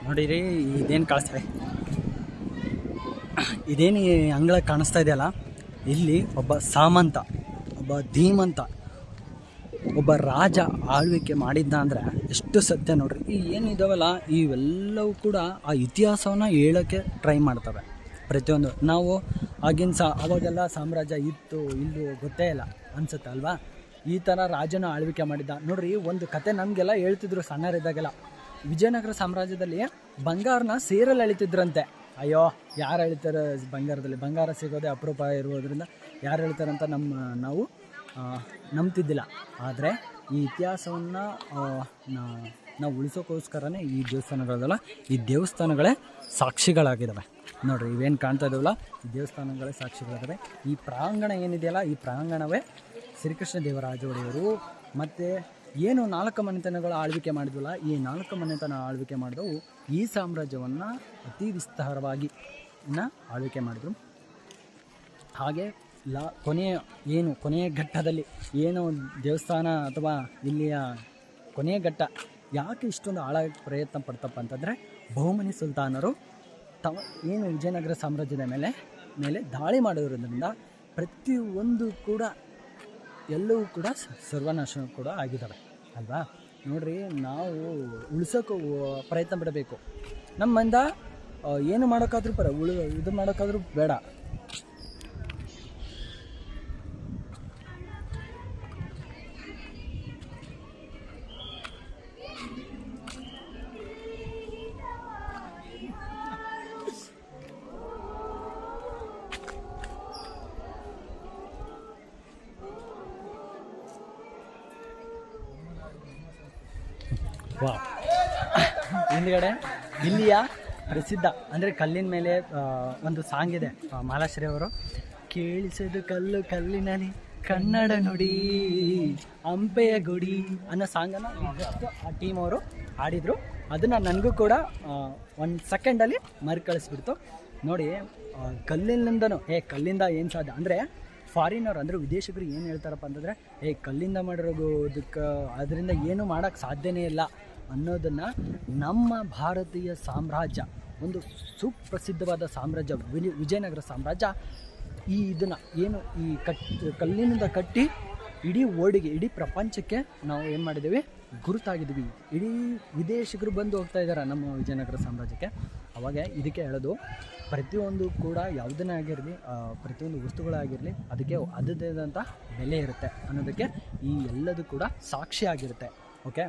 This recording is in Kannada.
ನೋಡಿರಿ ಇದೇನು ಕಾಣಿಸ್ತಾ ಇದೇನು ಅಂಗಳ ಕಾಣಿಸ್ತಾ ಇದೆಯಲ್ಲ, ಇಲ್ಲಿ ಒಬ್ಬ ಸಾಮಂತ, ಒಬ್ಬ ಧೀಮಂತ, ಒಬ್ಬ ರಾಜ ಆಳ್ವಿಕೆ ಮಾಡಿದ್ದ ಅಂದರೆ ಎಷ್ಟು ಸತ್ಯ ನೋಡ್ರಿ. ಈ ಏನಿದಾವಲ್ಲ ಇವೆಲ್ಲವೂ ಕೂಡ ಆ ಇತಿಹಾಸವನ್ನು ಹೇಳೋಕ್ಕೆ ಟ್ರೈ ಮಾಡ್ತವೆ ಪ್ರತಿಯೊಂದು. ನಾವು ಅವಾಗೆಲ್ಲ ಸಾಮ್ರಾಜ್ಯ ಇತ್ತು ಇಲ್ಲೂ ಗೊತ್ತೇ ಇಲ್ಲ ಅನ್ಸುತ್ತೆ ಅಲ್ವಾ. ಈ ಥರ ರಾಜನ ಆಳ್ವಿಕೆ ಮಾಡಿದ್ದ ನೋಡ್ರಿ. ಒಂದು ಕತೆ ನಮಗೆಲ್ಲ ಹೇಳ್ತಿದ್ರು ಸಣ್ಣರಿದ್ದಾಗೆಲ್ಲ, ವಿಜಯನಗರ ಸಾಮ್ರಾಜ್ಯದಲ್ಲಿ ಬಂಗಾರನ ಸೇರಲ್ಲಿ ಎಳಿತಿದ್ರಂತೆ. ಅಯ್ಯೋ ಯಾರು ಹೇಳ್ತಾರೆ ಬಂಗಾರದಲ್ಲಿ, ಬಂಗಾರ ಸಿಗೋದೇ ಅಪರೂಪ ಇರೋದ್ರಿಂದ ಯಾರು ಹೇಳ್ತಾರಂತ ನಾವು ನಂಬ್ತಿದ್ದಿಲ್ಲ. ಆದರೆ ಈ ಇತಿಹಾಸವನ್ನು ನಾವು ಉಳಿಸೋಕ್ಕೋಸ್ಕರನೇ ಈ ದೇವಸ್ಥಾನಗಳಲ್ಲ, ಈ ದೇವಸ್ಥಾನಗಳೇ ಸಾಕ್ಷಿಗಳಾಗಿದ್ದಾವೆ ನೋಡಿರಿ. ಇವೇನು ಕಾಣ್ತಾ ಇದ್ದಾವಲ್ಲ ಈ ದೇವಸ್ಥಾನಗಳೇ ಸಾಕ್ಷಿಗಳಾಗಿದ್ದಾವೆ. ಈ ಪ್ರಾಂಗಣ ಏನಿದೆಯಲ್ಲ ಈ ಪ್ರಾಂಗಣವೇ ಶ್ರೀಕೃಷ್ಣ ದೇವರಾಜ ಒಡೆಯರು ಮತ್ತು ಏನು 4 ಮನೆತನಗಳ ಆಳ್ವಿಕೆ ಮಾಡಿದ್ವಲ್ಲ, ಈ 4 ಮನೆತನ ಆಳ್ವಿಕೆ ಮಾಡಿದವು ಈ ಸಾಮ್ರಾಜ್ಯವನ್ನು ಅತಿ ವಿಸ್ತಾರವಾಗಿ ಆಳ್ವಿಕೆ ಮಾಡಿದರು. ಹಾಗೆ ಕೊನೆಯ ಘಟ್ಟದಲ್ಲಿ ಏನು ದೇವಸ್ಥಾನ ಅಥವಾ ಇಲ್ಲಿಯ ಕೊನೆಯ ಘಟ್ಟ ಯಾಕೆ ಇಷ್ಟೊಂದು ಆಳಕ್ಕೆ ಪ್ರಯತ್ನ ಪಡ್ತಪ್ಪ ಅಂತಂದರೆ, ಬಹುಮನಿ ಸುಲ್ತಾನರು ಏನು ವಿಜಯನಗರ ಸಾಮ್ರಾಜ್ಯದ ಮೇಲೆ ದಾಳಿ ಮಾಡೋದ್ರಿಂದ ಪ್ರತಿಯೊಂದು ಕೂಡ ಎಲ್ಲವೂ ಕೂಡ ಸರ್ವನಾಶ ಕೂಡ ಆಗಿದ್ದಾವೆ ಅಲ್ವಾ. ನೋಡ್ರಿ, ನಾವು ಉಳಿಸೋಕೆ ಪ್ರಯತ್ನ ಪಡಬೇಕು. ನಮ್ಮಿಂದ ಏನು ಮಾಡೋಕ್ಕಾದ್ರೂ ಇದು ಮಾಡೋಕ್ಕಾದ್ರೂ ಬೇಡ. ವಾ, ಹಿಂದ್ಗಡೆ ಇಲ್ಲಿಯ ಪ್ರಸಿದ್ಧ ಅಂದರೆ ಕಲ್ಲಿನ ಮೇಲೆ ಒಂದು ಸಾಂಗ್ ಇದೆ, ಮಾಲಾಶ್ರೀ ಅವರು, ಕೇಳಿಸೋದು ಕಲ್ಲು ಕಲ್ಲಿನಲ್ಲಿ ಕನ್ನಡ ನುಡಿ ಹಂಪೆಯ ಗುಡಿ ಅನ್ನೋ ಸಾಂಗನ್ನು ಆ ಟೀಮ್ ಅವರು ಹಾಡಿದರು. ಅದನ್ನು ನನಗೂ ಕೂಡ 1 ಸೆಕೆಂಡಲ್ಲಿ ಮರುಕಳಿಸ್ಬಿಡ್ತು ನೋಡಿ. ಕಲ್ಲಿನಿಂದನೂ ಕಲ್ಲಿಂದ ಏನು ಸಾಧ್ಯ ಅಂದರೆ, ಫಾರಿನರ್ ಅಂದರೆ ವಿದೇಶಿಗರು ಏನು ಹೇಳ್ತಾರಪ್ಪ ಅಂತಂದರೆ, ಕಲ್ಲಿಂದ ಮಾಡಿರೋದಕ್ಕೆ ಅದರಿಂದ ಏನೂ ಮಾಡೋಕ್ಕೆ ಸಾಧ್ಯನೇ ಇಲ್ಲ ಅನ್ನೋದನ್ನು ನಮ್ಮ ಭಾರತೀಯ ಸಾಮ್ರಾಜ್ಯ, ಒಂದು ಸುಪ್ರಸಿದ್ಧವಾದ ಸಾಮ್ರಾಜ್ಯ ವಿಜಯನಗರ ಸಾಮ್ರಾಜ್ಯ, ಇದನ್ನು ಏನು ಈ ಕಲ್ಲಿನಿಂದ ಕಟ್ಟಿ ಇಡೀ ಪ್ರಪಂಚಕ್ಕೆ ನಾವು ಏನು ಮಾಡಿದ್ದೀವಿ, ಗುರುತಾಗಿದ್ದೀವಿ. ಇಡೀ ವಿದೇಶಿಗರು ಬಂದು ಹೋಗ್ತಾ ಇದ್ದಾರೆ ನಮ್ಮ ವಿಜಯನಗರ ಸಾಮ್ರಾಜ್ಯಕ್ಕೆ. ಅವಾಗ ಇದಕ್ಕೆ ಹೇಳೋದು, ಪ್ರತಿಯೊಂದು ಕೂಡ ಯಾವುದನ್ನೇ ಆಗಿರಲಿ, ಪ್ರತಿಯೊಂದು ವಸ್ತುಗಳಾಗಿರಲಿ, ಅದಕ್ಕೆ ಅದರದಂಥ ಬೆಲೆ ಇರುತ್ತೆ ಅನ್ನೋದಕ್ಕೆ ಈ ಎಲ್ಲದೂ ಕೂಡ ಸಾಕ್ಷಿ ಆಗಿರುತ್ತೆ. ಓಕೆ.